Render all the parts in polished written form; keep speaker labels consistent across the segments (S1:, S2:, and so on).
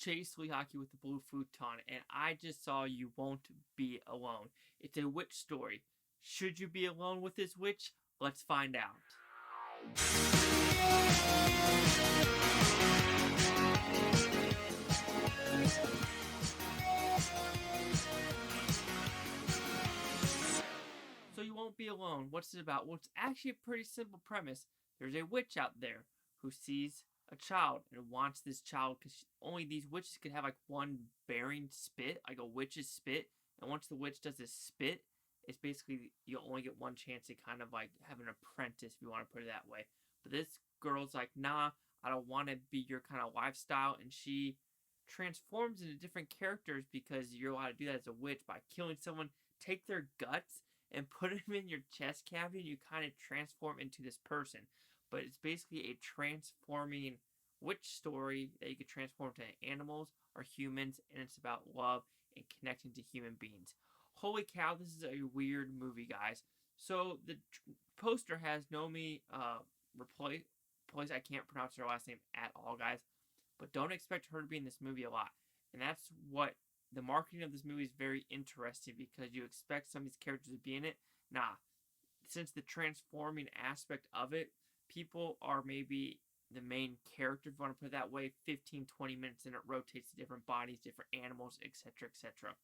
S1: Chase Lehocky with the blue futon, and I just saw You Won't Be Alone. It's a witch story. Should you be alone with this witch? Let's find out. So You Won't Be Alone. What's it about? Well, it's actually a pretty simple premise. There's a witch out there who sees a child and wants this child because only these witches can have like one bearing spit, like a witch's spit. And once the witch does this spit, it's basically you'll only get one chance to kind of like have an apprentice, if you want to put it that way. But this girl's like, nah, I don't want to be your kind of lifestyle, and she transforms into different characters because you're allowed to do that as a witch by killing someone, take their guts and put them in your chest cavity, and you kind of transform into this person. But it's basically a transforming witch story that you can transform to animals or humans, and it's about love and connecting to human beings. Holy cow, this is a weird movie, guys. So the poster has Noomi replace. I can't pronounce her last name at all, guys. But don't expect her to be in this movie a lot. And that's what the marketing of this movie is very interesting, because you expect some of these characters to be in it. Nah, since the transforming aspect of it, people are maybe the main character, if you want to put it that way, 15-20 minutes, and it rotates to different bodies, different animals, etc., etc.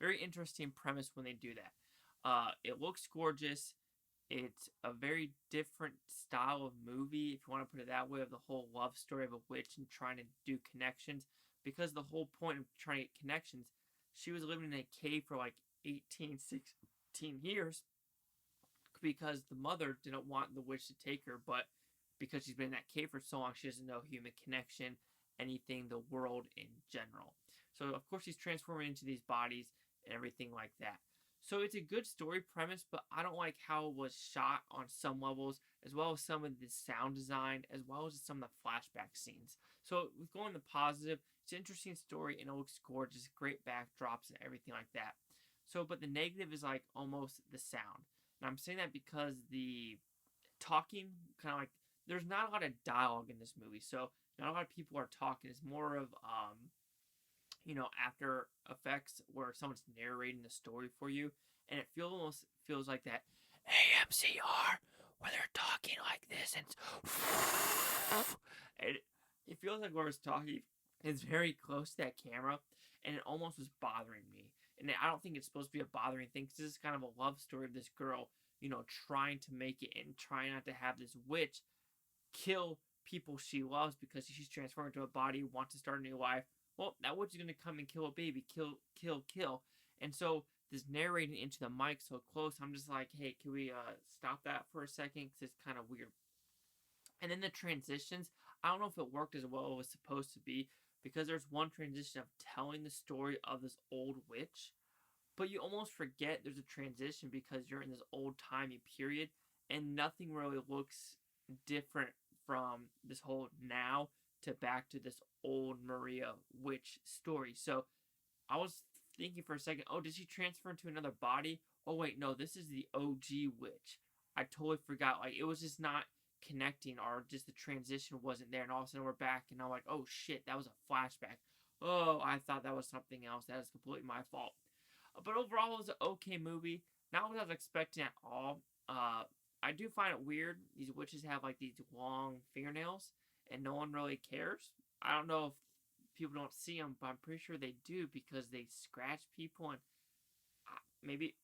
S1: Very interesting premise when they do that. It looks gorgeous. It's a very different style of movie, if you want to put it that way, of the whole love story of a witch and trying to do connections. Because the whole point of trying to get connections, she was living in a cave for like 18, 16 years because the mother didn't want the witch to take her, but because she's been in that cave for so long, she doesn't know human connection, anything, the world in general. So, of course, she's transforming into these bodies and everything like that. So it's a good story premise, but I don't like how it was shot on some levels, as well as some of the sound design, as well as some of the flashback scenes. So with going the positive, it's an interesting story and it looks gorgeous, great backdrops and everything like that. So, but the negative is like almost the sound. And I'm saying that because the talking, kind of like, there's not a lot of dialogue in this movie, so not a lot of people are talking. It's more of after effects where someone's narrating the story for you, and it almost feels like that AMCR where they're talking like this, and it feels like where it's talking is very close to that camera, and it almost was bothering me. And I don't think it's supposed to be a bothering thing, because this is kind of a love story of this girl, trying to make it and trying not to have this witch kill people she loves because she's transformed into a body, wants to start a new life. Well, that witch is going to come and kill a baby. Kill. And so this narrating into the mic so close, I'm just like, hey, can we stop that for a second? Because it's kind of weird. And then the transitions, I don't know if it worked as well as it was supposed to be, because there's one transition of telling the story of this old witch, but you almost forget there's a transition because you're in this old-timey period, and nothing really looks different from this whole now to back to this old Maria witch story. So I was thinking for a second, oh, did she transfer into another body? Oh, wait, no, this is the OG witch. I totally forgot. Like, it was just not connecting, or just the transition wasn't there, and all of a sudden we're back, and I'm like, oh, shit, that was a flashback. Oh, I thought that was something else. That is completely my fault. But overall, it was an okay movie. Not what I was expecting at all. I do find it weird. These witches have like these long fingernails, and no one really cares. I don't know if people don't see them, but I'm pretty sure they do, because they scratch people, and maybe,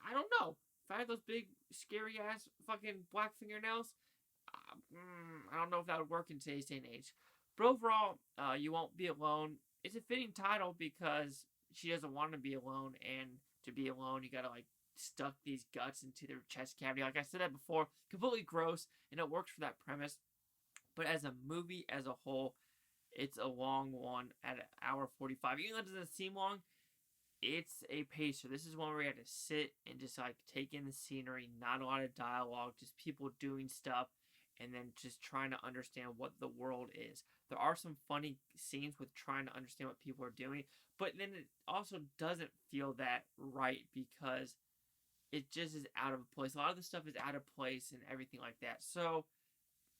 S1: I don't know. If I had those big, scary ass fucking black fingernails, I don't know if that would work in today's day and age. But overall, You Won't Be Alone. It's a fitting title because she doesn't want to be alone, and to be alone, you gotta like stuck these guts into their chest cavity. Like I said that before, completely gross, and it works for that premise. But as a movie as a whole, it's a long one at an hour 45. Even though it doesn't seem long, it's a pacer. This is one where you have to sit and just like take in the scenery, not a lot of dialogue, just people doing stuff, and then just trying to understand what the world is. There are some funny scenes with trying to understand what people are doing, but then it also doesn't feel that right, because it just is out of place. A lot of the stuff is out of place and everything like that. So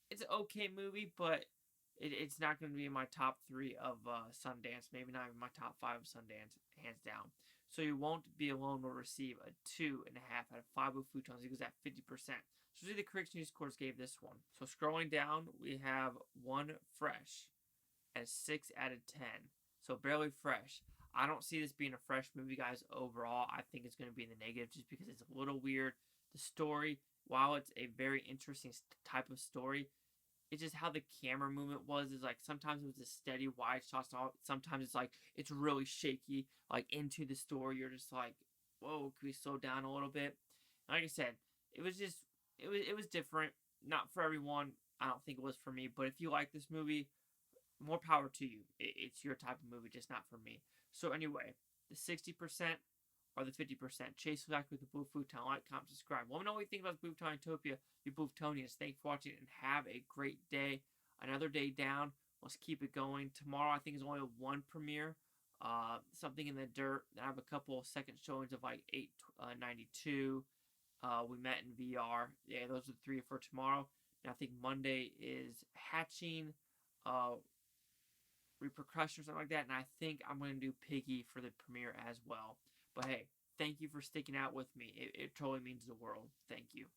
S1: it's an okay movie, but It's not going to be in my top 3 of Sundance, maybe not even my top 5 of Sundance, hands down. So You Won't Be Alone will receive a 2.5 out of 5 with Futons. It goes at 50%. So see the Critics News scores gave this one. So scrolling down, we have One Fresh at 6 out of 10. So barely fresh. I don't see this being a fresh movie, guys, overall. I think it's going to be in the negative just because it's a little weird. The story, while it's a very interesting type of story, it's just how the camera movement was. Is like sometimes it was a steady wide shot. Sometimes it's like it's really shaky, like into the story. You're just like, whoa, can we slow down a little bit? Like I said, it was just it was different. Not for everyone. I don't think it was for me. But if you like this movie, more power to you. It's your type of movie, just not for me. So anyway, the 60% or the 50%. Chase back with the Blue Futon. Like, comment, subscribe. Let me know what you think about Blue Futon Utopia. You Bluetonians. Thanks for watching and have a great day. Another day down. Let's keep it going. Tomorrow, I think, is only one premiere. Something in the Dirt. Then I have a couple of second showings of like 892. We Met in VR. Yeah, those are the 3 for tomorrow. And I think Monday is Hatching. Repercussion or something like that, and I think I'm going to do Piggy for the premiere as well. But hey, thank you for sticking out with me. It totally means the world. Thank you.